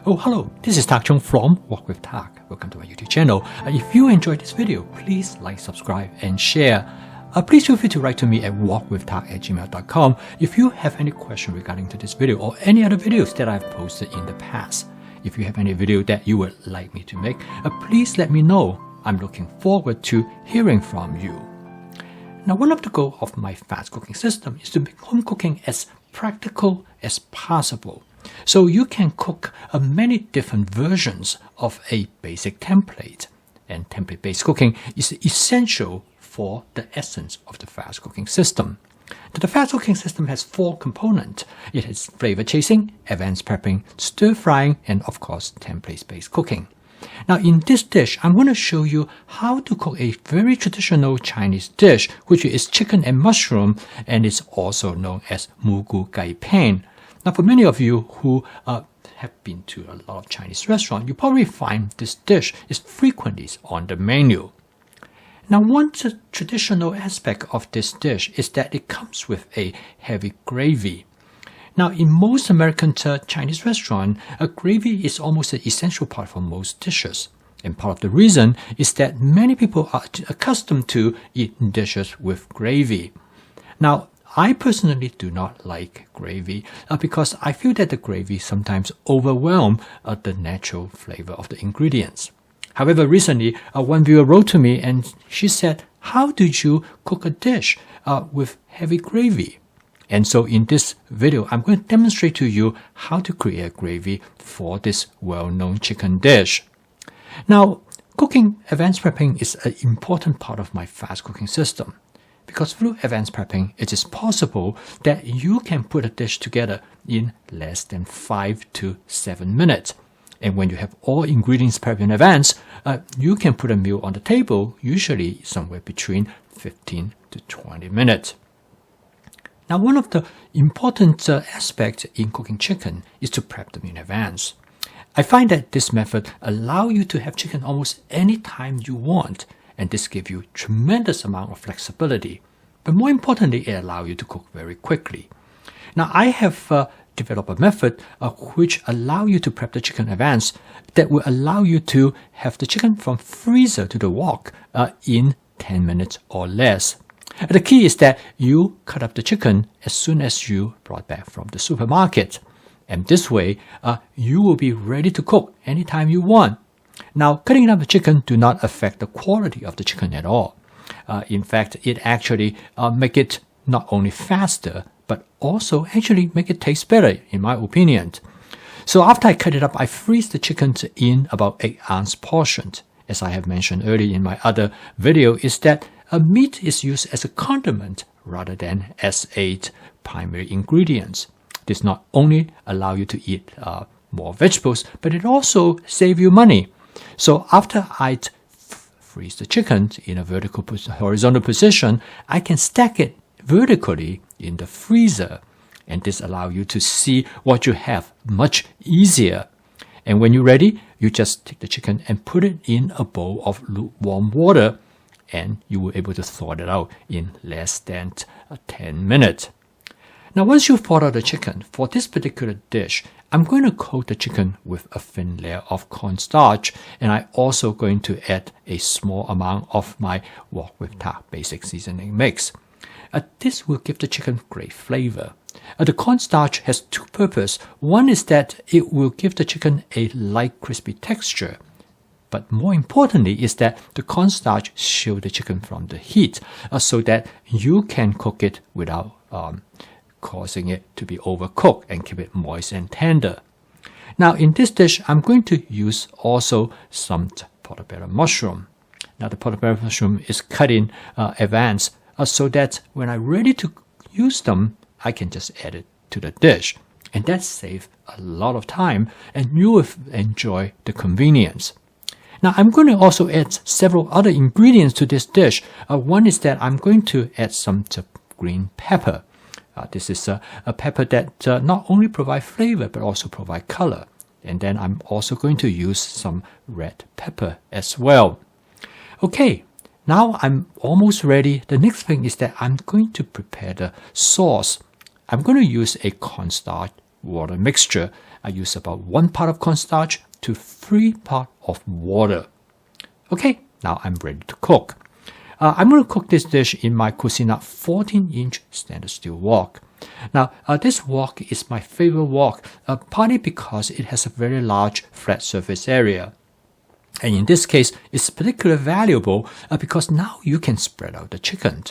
Oh, hello, this is Tak Chung from Walk with Tak. Welcome to my YouTube channel. If you enjoyed this video, please like, subscribe, and share. Please feel free to write to me at walkwithtak@gmail.com if you have any question regarding to this video or any other videos that I've posted in the past. If you have any video that you would like me to make, please let me know. I'm looking forward to hearing from you. Now, one of the goals of my fast cooking system is to make home cooking as practical as possible. So you can cook many different versions of a basic template. And template-based cooking is essential for the essence of the fast cooking system. The fast cooking system has 4 components. It has flavor chasing, advanced prepping, stir frying, and of course template-based cooking. Now in this dish, I'm going to show you how to cook a very traditional Chinese dish, which is chicken and mushroom, and is also known as Mu Gu Gai Pan. Now for many of you who have been to a lot of Chinese restaurants, you probably find this dish is frequently on the menu. Now one traditional aspect of this dish is that it comes with a heavy gravy. Now in most American Chinese restaurants, a gravy is almost an essential part for most dishes. And part of the reason is that many people are accustomed to eat dishes with gravy. Now I personally do not like gravy because I feel that the gravy sometimes overwhelms the natural flavor of the ingredients. However, recently, one viewer wrote to me and she said, how did you cook a dish with heavy gravy? And so in this video, I'm going to demonstrate to you how to create a gravy for this well-known chicken dish. Now, cooking advanced prepping is an important part of my fast cooking system. Because through advanced prepping, it is possible that you can put a dish together in less than 5 to 7 minutes. And when you have all ingredients prepped in advance, you can put a meal on the table, usually somewhere between 15 to 20 minutes. Now, one of the important aspects in cooking chicken is to prep them in advance. I find that this method allows you to have chicken almost any time you want, and this gives you tremendous amount of flexibility. But more importantly, it allows you to cook very quickly. Now, I have developed a method which allows you to prep the chicken in advance that will allow you to have the chicken from freezer to the wok in 10 minutes or less. The key is that you cut up the chicken as soon as you brought back from the supermarket. And this way, you will be ready to cook anytime you want. Now, cutting up the chicken do not affect the quality of the chicken at all. In fact, it actually make it not only faster, but also actually make it taste better, in my opinion. So after I cut it up, I freeze the chicken in about 8-ounce portions. As I have mentioned earlier in my other video, is that meat is used as a condiment rather than as a primary ingredient. This not only allow you to eat more vegetables, but it also save you money. So after I freeze the chicken in a horizontal position, I can stack it vertically in the freezer. And this allows you to see what you have much easier. And when you're ready, you just take the chicken and put it in a bowl of lukewarm water, and you will be able to thaw it out in less than 10 minutes. Now, once you've thawed out the chicken, for this particular dish, I'm going to coat the chicken with a thin layer of cornstarch, and I'm also going to add a small amount of my Wok with Tak basic seasoning mix. This will give the chicken great flavor. The cornstarch has 2 purposes. One is that it will give the chicken a light, crispy texture. But more importantly is that the cornstarch shields the chicken from the heat so that you can cook it without causing it to be overcooked and keep it moist and tender. Now in this dish, I'm going to use also some portobello mushroom. Now the portobello mushroom is cut in advance so that when I'm ready to use them, I can just add it to the dish. And that saves a lot of time, and you will enjoy the convenience. Now I'm going to also add several other ingredients to this dish. One is that I'm going to add some green pepper. This is a pepper that not only provides flavor but also provides color. And then I'm also going to use some red pepper as well. Okay, now I'm almost ready. The next thing is that I'm going to prepare the sauce. I'm going to use a cornstarch water mixture I use about 1 part of cornstarch to 3 parts of water. Okay, now I'm ready to cook. I'm going to cook this dish in my Cuisinart 14-inch stainless steel wok. Now, this wok is my favorite wok, partly because it has a very large flat surface area. And in this case, it's particularly valuable because now you can spread out the chicken.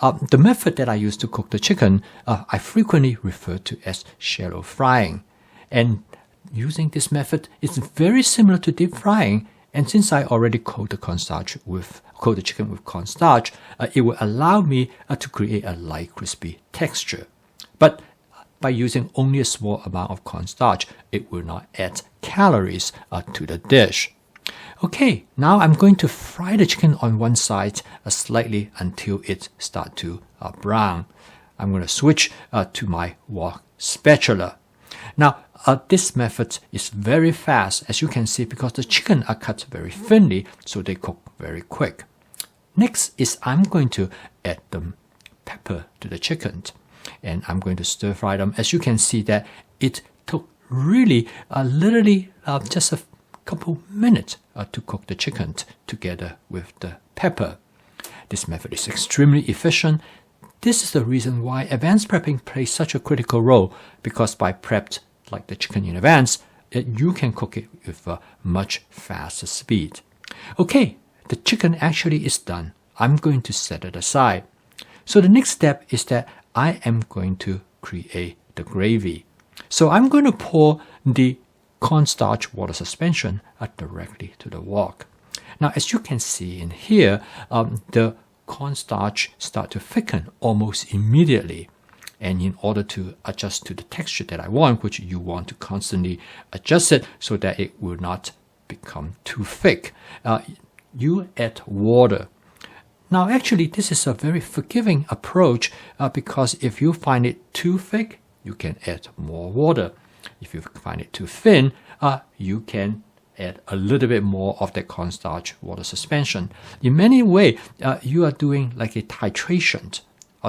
The method that I use to cook the chicken, I frequently refer to as shallow frying. And using this method is very similar to deep frying. And since I already coat the chicken with cornstarch, it will allow me to create a light, crispy texture. But by using only a small amount of cornstarch, it will not add calories to the dish. Okay, now I'm going to fry the chicken on one side slightly until it starts to brown. I'm going to switch to my wok spatula. Now, this method is very fast, as you can see, because the chicken are cut very thinly, so they cook very quick. Next is I'm going to add the pepper to the chicken, and I'm going to stir fry them. As you can see that it took really literally just a couple minutes to cook the chicken together with the pepper. This method is extremely efficient. This is the reason why advanced prepping plays such a critical role, because by prepped like the chicken in advance, you can cook it with a much faster speed. Okay, the chicken actually is done. I'm going to set it aside. So the next step is that I am going to create the gravy. So I'm going to pour the cornstarch water suspension directly to the wok. Now, as you can see in here, the cornstarch start to thicken almost immediately. And in order to adjust to the texture that I want, which you want to constantly adjust it so that it will not become too thick, you add water. Now, actually, this is a very forgiving approach because if you find it too thick, you can add more water. If you find it too thin, you can add a little bit more of that cornstarch water suspension. In many ways, you are doing like a titration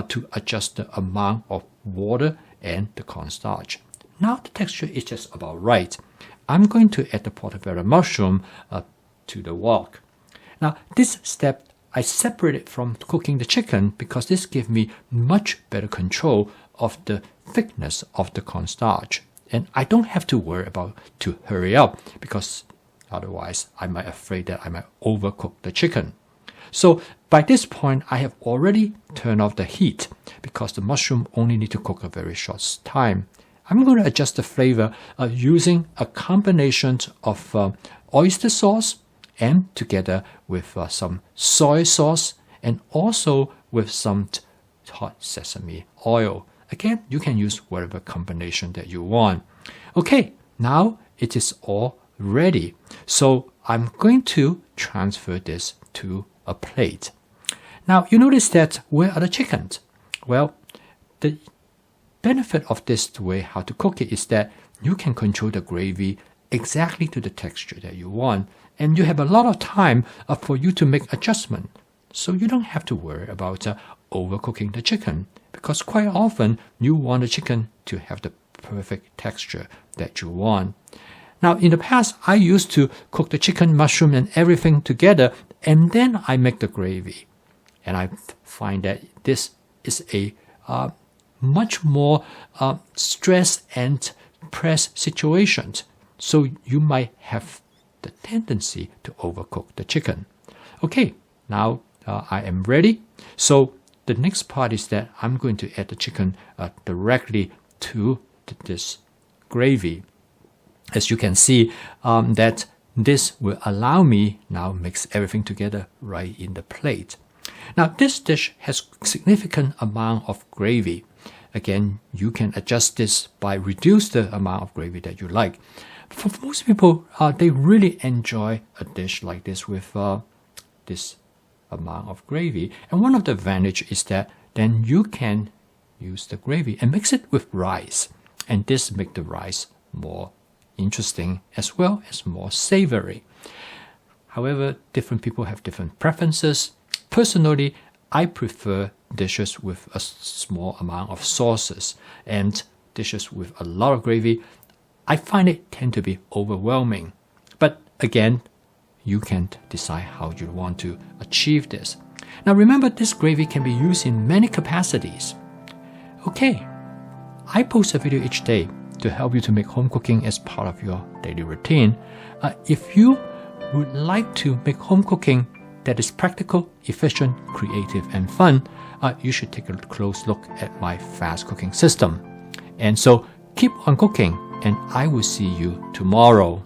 to adjust the amount of water and the cornstarch. Now the texture is just about right. I'm going to add the portobello mushroom to the wok. Now this step I separate it from cooking the chicken because this gives me much better control of the thickness of the cornstarch. And I don't have to worry about to hurry up because otherwise I might afraid that I might overcook the chicken. So by this point, I have already turned off the heat because the mushroom only need to cook a very short time. I'm going to adjust the flavor using a combination of oyster sauce and together with some soy sauce and also with some hot sesame oil. Again, you can use whatever combination that you want. Okay, now it is all ready. So I'm going to transfer this to a plate. Now you notice that where are the chickens? Well, the benefit of this way how to cook it is that you can control the gravy exactly to the texture that you want, and you have a lot of time for you to make adjustment. So you don't have to worry about overcooking the chicken because quite often you want the chicken to have the perfect texture that you want. Now, in the past, I used to cook the chicken, mushroom, and everything together, and then I make the gravy. And I find that this is a much more stress and press situation. So you might have the tendency to overcook the chicken. Okay, now I am ready. So the next part is that I'm going to add the chicken directly to this gravy. As you can see, that this will allow me now mix everything together right in the plate. Now this dish has significant amount of gravy. Again, you can adjust this by reduce the amount of gravy that you like. For most people, they really enjoy a dish like this with this amount of gravy. And one of the advantages is that then you can use the gravy and mix it with rice. And this makes the rice more interesting as well as more savory. However, different people have different preferences. Personally, I prefer dishes with a small amount of sauces, and dishes with a lot of gravy I find it tend to be overwhelming. But again, you can decide how you want to achieve this. Now remember, this gravy can be used in many capacities. Okay, I post a video each day to help you to make home cooking as part of your daily routine. If you would like to make home cooking that is practical, efficient, creative, and fun, you should take a close look at my fast cooking system. And so keep on cooking, and I will see you tomorrow.